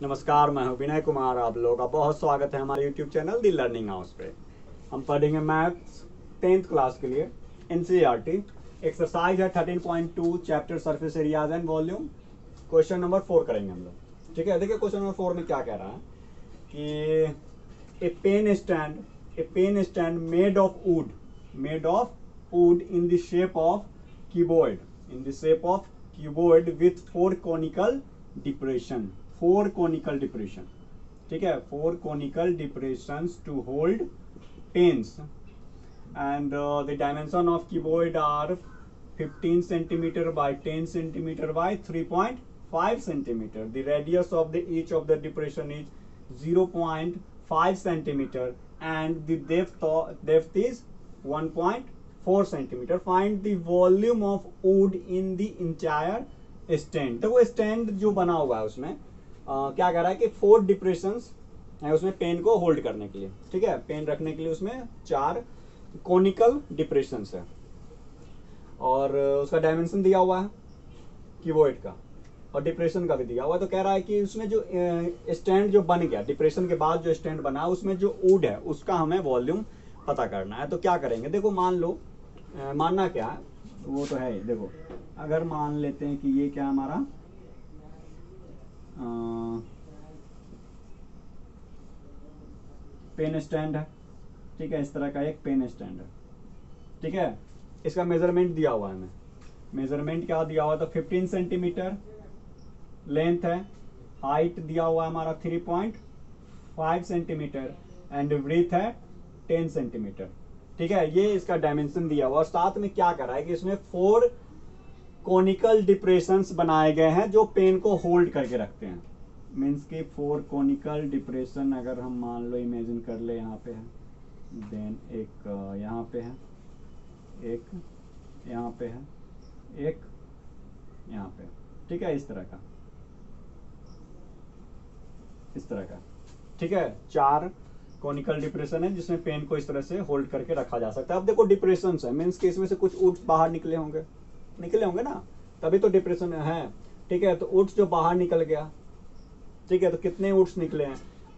नमस्कार, मैं हूं विनय कुमार। आप लोगों का बहुत स्वागत है हमारे YouTube चैनल दी लर्निंग हाउस पे। हम पढ़ेंगे मैथ्स 10th क्लास के लिए NCERT। एक्सरसाइज है 13.2 chapter surface areas and volume. Question number 4 करेंगे हम लोग। ठीक है, देखिए क्वेश्चन नंबर 4 में क्या कह रहा है कि a pen stand made of wood in the shape of keyboard with four conical depression. ठीक है, four conical depressions to hold pens and the dimension of keyboard are 15 centimeter by 10 centimeter by 3.5 centimeter. The radius of each of the depression is 0.5 centimeter and the depth is 1.4 centimeter. Find the volume of wood in the entire stand. देखो stand जो बना हुआ है उसमें क्या कर रहा है कि 4 डिप्रेशंस है उसमें पेन को होल्ड करने के लिए। ठीक है, पेन रखने के लिए उसमें 4 कोनिकल डिप्रेशंस है और उसका डायमेंशन दिया हुआ है कीबोर्ड का और डिप्रेशन का भी दिया हुआ है। तो कह रहा है कि उसमें जो स्टैंड जो बन गया डिप्रेशन के बाद जो स्टैंड बना उसमें जो वुड है उसका हमें वॉल्यूम पता करना है। तो क्या करेंगे, देखो मान लो मानना क्या है वो तो है ही। देखो अगर मान लेते हैं कि ये क्या हमारा पेन स्टैंड है। ठीक है, इस तरह का एक पेन स्टैंड है। ठीक है, इसका मेजरमेंट दिया हुआ है हमें। मेजरमेंट क्या दिया हुआ था, 15 सेंटीमीटर लेंथ है, हाइट दिया हुआ है हमारा 3.5 सेंटीमीटर एंड ब्रीथ है 10 सेंटीमीटर। ठीक है, ये इसका डायमेंशन दिया हुआ और साथ में क्या कर रहा है कि इसमें 4 कोनिकल डिप्रेशंस बनाए गए हैं जो पेन को होल्ड करके रखते हैं। मीन्स कि 4 कोनिकल डिप्रेशन अगर हम मान लो इमेजिन कर ले, यहाँ पे है, देन एक यहाँ पे है, एक यहाँ पे है, एक यहाँ पे। ठीक है, इस तरह का ठीक है, 4 कोनिकल डिप्रेशन है जिसमें पेन को इस तरह से होल्ड करके रखा जा सकता है। अब देखो डिप्रेशन है, मीन्स कि इसमें से कुछ वुड्स बाहर निकले होंगे ना, तभी तो डिप्रेशन है। ठीक है, तो वुड्स जो बाहर निकल गया, ठीक है, तो कितने वुड्स निकले हैं,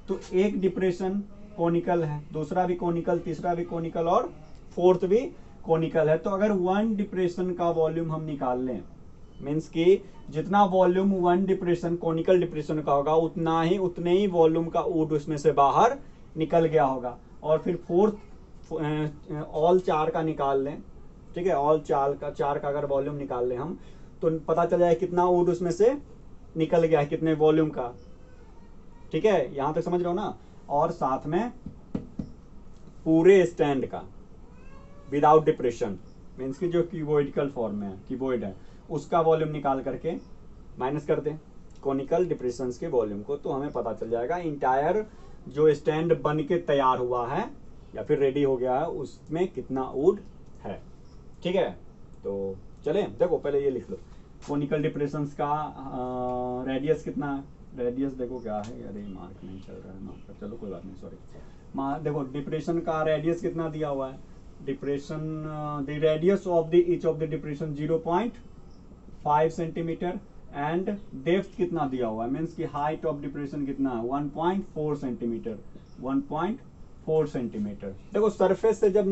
तो एक डिप्रेशन कोनिकल है, दूसरा भी कोनिकल, तीसरा भी कोनिकल और फोर्थ भी कोनिकल है। तो अगर 1 डिप्रेशन का वॉल्यूम हम निकाल लें, मीन्स कि जितना वॉल्यूम 1 डिप्रेशन कोनिकल डिप्रेशन का होगा उतने ही वॉल्यूम का वुड उसमें से बाहर निकल गया होगा। और फिर फोर्थ ऑल 4 का निकाल लें। ठीक है, ऑल 4 का अगर वॉल्यूम निकाल लें हम तो पता चल जाए कितना वुड उसमें से निकल गया है, कितने वॉल्यूम का। ठीक है, यहां तक समझ रहे हो ना। और साथ में पूरे स्टैंड का विदाउट डिप्रेशन, मीन्स की जो कीबोर्डिकल फॉर्म में है, कीबोर्ड है, उसका वॉल्यूम निकाल करके माइनस कर दें कोनिकल डिप्रेशंस के वॉल्यूम को, तो हमें पता चल जाएगा इंटायर जो स्टैंड बन के तैयार हुआ है या फिर रेडी हो गया है उसमें कितना वुड है। ठीक है, तो चले देखो पहले ये लिख लो, कोनिकल डिप्रेशंस का रेडियस कितना है। रेडियस देखो क्या है, अरे मार्क नहीं चल रहा है, मार्क का, चलो कोई बात नहीं, सॉरी। देखो डिप्रेशन का रेडियस कितना दिया हुआ है, depression the radius of the each of the depression 0.5 centimetre and depth कितना दिया हुआ है, मीन्स की हाइट ऑफ डिप्रेशन कितना है 1.4 सेंटीमीटर। 1.4 सेंटीमीटर। देखो सरफेस से जब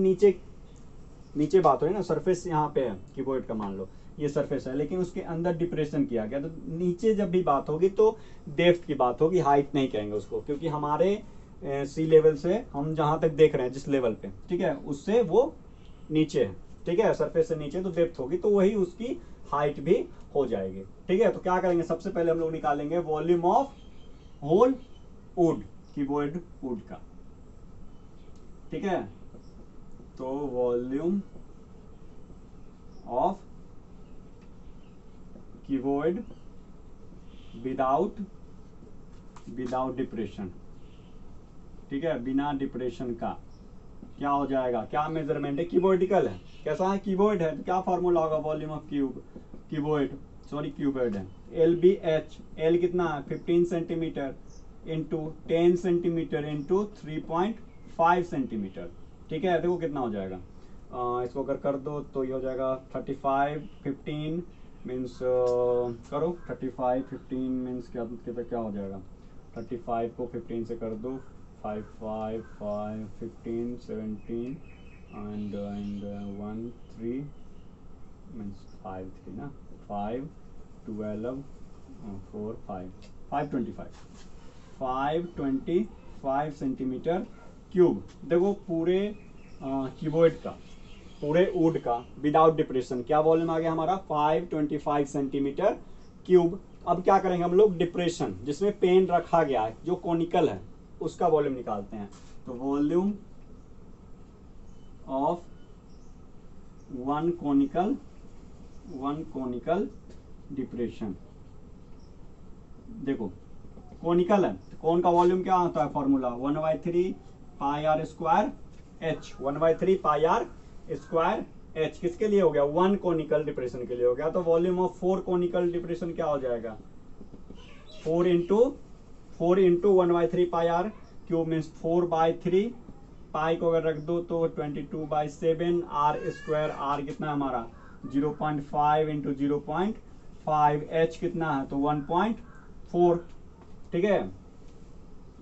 नीचे बात हो रही है ना, सरफेस यहाँ पे है कीबोर्ड का, मान लो ये सरफेस है लेकिन उसके अंदर डिप्रेशन किया गया, तो नीचे जब भी बात होगी तो डेप्थ की बात होगी, हाइट नहीं कहेंगे उसको, क्योंकि हमारे सी लेवल से हम जहां तक देख रहे हैं जिस लेवल पे, ठीक है, उससे वो नीचे है। ठीक है, सरफेस से नीचे तो डेप्थ होगी, तो वही उसकी हाइट भी हो जाएगी। ठीक है, तो क्या करेंगे, सबसे पहले हम लोग निकालेंगे volume of whole wood, keyboard wood का। ठीक है, तो volume of keyboard without depression. ठीक है, बिना डिप्रेशन का क्या हो जाएगा, क्या मेजरमेंट है, कीबोर्डिकल है, कैसा है, कीबोर्ड है, तो क्या फॉर्मूला होगा, वॉल्यूम ऑफ कीबोर्ड है LBH। एल कितना है 15 centimetre into 10 centimetre into 3.5 centimetre. ठीक है, देखो कितना हो जाएगा, इसको अगर कर दो तो ये हो जाएगा 35 15 मीन्स करो 35 15 मीन्स क्या हो जाएगा 35 को 15 से कर दो, 5 5 5 15 17 एंड 1 3 मीन्स 5 3 ना, 5 12 4 5 525 सेंटीमीटर क्यूब। देखो पूरे क्यूबॉइड का, पूरे वुड का विदाउट डिप्रेशन क्या वॉल्यूम आ गया हमारा, 525 सेंटीमीटर क्यूब। अब क्या करेंगे हम लोग, डिप्रेशन जिसमें पेन रखा गया है जो कॉनिकल है उसका वॉल्यूम निकालते हैं। तो volume of one conical depression. देखो कॉनिकल है तो कौन का वॉल्यूम क्या होता है, formula 1/3 pi r square h, 1/3 pi r square h. किसके लिए हो गया, वन कॉनिकल डिप्रेशन के लिए हो गया। तो वॉल्यूम ऑफ 4 कॉनिकल डिप्रेशन क्या हो जाएगा, 4 into 1/3 pi r cube means 4/3, pi को अगर रख दो तो 22/7 आर स्क्वायर। आर कितना है हमारा 0.5 इंटू 0.5, एच कितना है तो 1.4। ठीक है,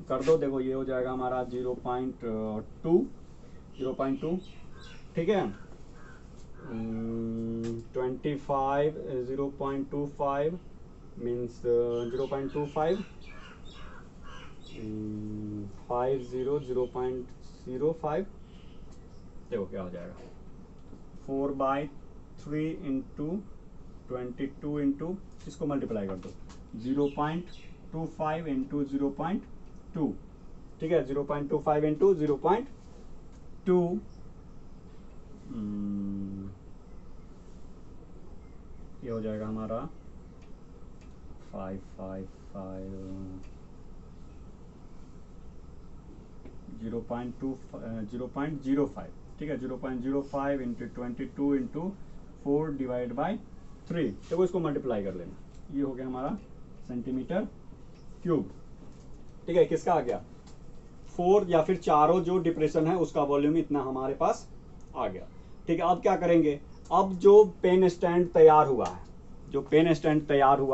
कर दो, देखो ये हो जाएगा हमारा 0.2। ठीक है, 25 0.25 मीन्स 0.25 50 0.05। देखो क्या हो जाएगा, 4/3 इंटू 22 इंटू इसको मल्टीप्लाई कर दो 0.25 इंटू 0.2। ठीक है, 0.25 इंटू 0.2 ये हो जाएगा हमारा 0.05। ठीक है, 0.05 इंटू 22 इंटू 4 डिवाइड बाई 3। देखो इसको मल्टीप्लाई कर लेना, ये हो गया हमारा सेंटीमीटर क्यूब। ठीक है, किसका आ गया, 4 या फिर चारों जो डिप्रेशन है उसका वॉल्यूम इतना हमारे पास आ गया। ठीक है, अब क्या करेंगे, अब जो पेन स्टैंड तैयार हुआ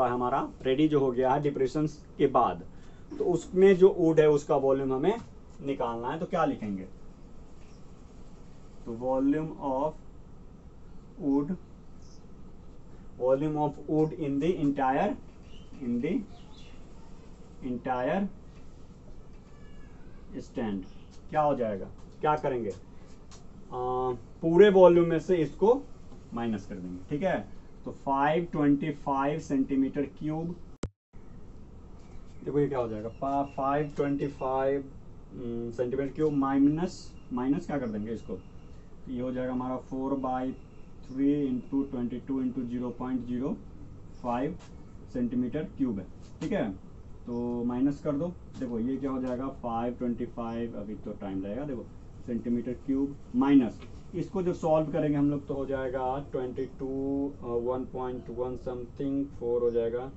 है, हमारा रेडी जो हो गया है डिप्रेशन के बाद, तो उसमें जो वुड है उसका वॉल्यूम हमें निकालना है। तो क्या लिखेंगे, तो volume of wood in the entire stand क्या हो जाएगा, क्या करेंगे, पूरे वॉल्यूम में से इसको माइनस कर देंगे। ठीक है, तो 525 सेंटीमीटर क्यूब। देखो ये क्या हो जाएगा, 525 सेंटीमीटर क्यूब माइनस क्या कर देंगे इसको, ये हो जाएगा हमारा 4/3 इंटू 22 इंटू 0.05 सेंटीमीटर क्यूब है। ठीक है, तो माइनस कर दो, देखो ये क्या हो जाएगा 525, अभी तो टाइम लगेगा, देखो सेंटीमीटर क्यूब माइनस इसको जो सॉल्व करेंगे हम लोग तो हो जाएगा 22 1.1 समथिंग 4 हो जाएगा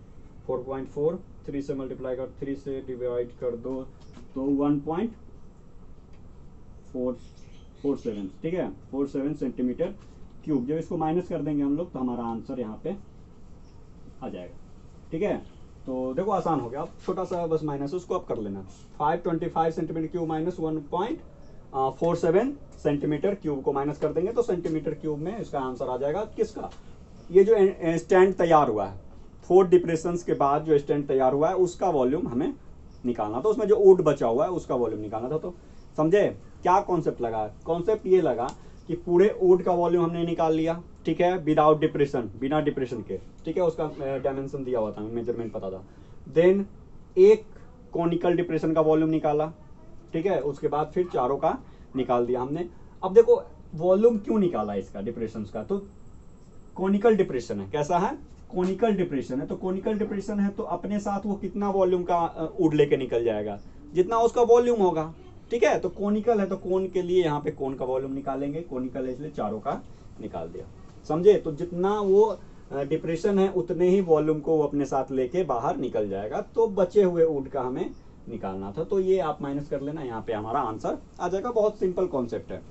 4.4, 3 से मल्टीप्लाई कर 3 से डिवाइड कर दो तो 1.447। ठीक है, 47 सेंटीमीटर क्यूब। जब इसको माइनस कर देंगे हम लोग तो हमारा आंसर यहाँ पे आ जाएगा। ठीक है, तो देखो आसान हो गया, अब छोटा सा बस माइनस उसको अब कर लेना, 525 centimetre cube minus 1.47 centimetre cube को माइनस कर देंगे तो सेंटीमीटर क्यूब में इसका आंसर आ जाएगा। किसका, ये जो स्टैंड तैयार हुआ है 4 डिप्रेशंस के बाद जो स्टैंड तैयार हुआ है उसका वॉल्यूम हमें निकालना था, उसमें जो वुड बचा हुआ है उसका वॉल्यूम निकालना था। तो समझे क्या कॉन्सेप्ट लगा, कॉन्सेप्ट ये लगा कि पूरे वुड का वॉल्यूम हमने निकाल लिया। ठीक है, विदाउट डिप्रेशन, बिना डिप्रेशन के। ठीक है, उसका डायमेंशन दिया हुआ था, मेजरमेंट पता था। देन एक कॉनिकल डिप्रेशन का वॉल्यूम निकाला। ठीक है, उसके बाद फिर चारों का निकाल दिया हमने। अब देखो वॉल्यूम क्यों निकाला इसका डिप्रेशन का, तो कॉनिकल डिप्रेशन है। कैसा है, कॉनिकल डिप्रेशन है। तो कॉनिकल डिप्रेशन है तो अपने साथ वो कितना वॉल्यूम का वुड लेके निकल जाएगा, जितना उसका वॉल्यूम होगा। ठीक है, तो कॉनिकल है तो कोन के लिए यहाँ पे कोन का वॉल्यूम निकालेंगे, कॉनिकल है इसलिए चारों का निकाल दिया। समझे, तो जितना वो डिप्रेशन है उतने ही वॉल्यूम को वो अपने साथ लेके बाहर निकल जाएगा। तो बचे हुए वुड का हमें निकालना था, तो ये आप माइनस कर लेना, यहाँ पे हमारा आंसर आ जाएगा। बहुत सिंपल कॉन्सेप्ट है,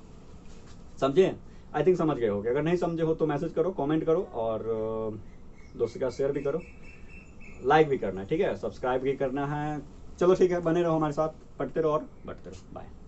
समझे। आई थिंक समझ गए होगे, अगर नहीं समझे हो तो मैसेज करो, कमेंट करो और दोस्तों का शेयर भी करो, लाइक भी करना है। ठीक है, सब्सक्राइब भी करना है, चलो ठीक है, बने रहो हमारे साथ, पढ़ते रहो और बढ़ते रहो। बाय।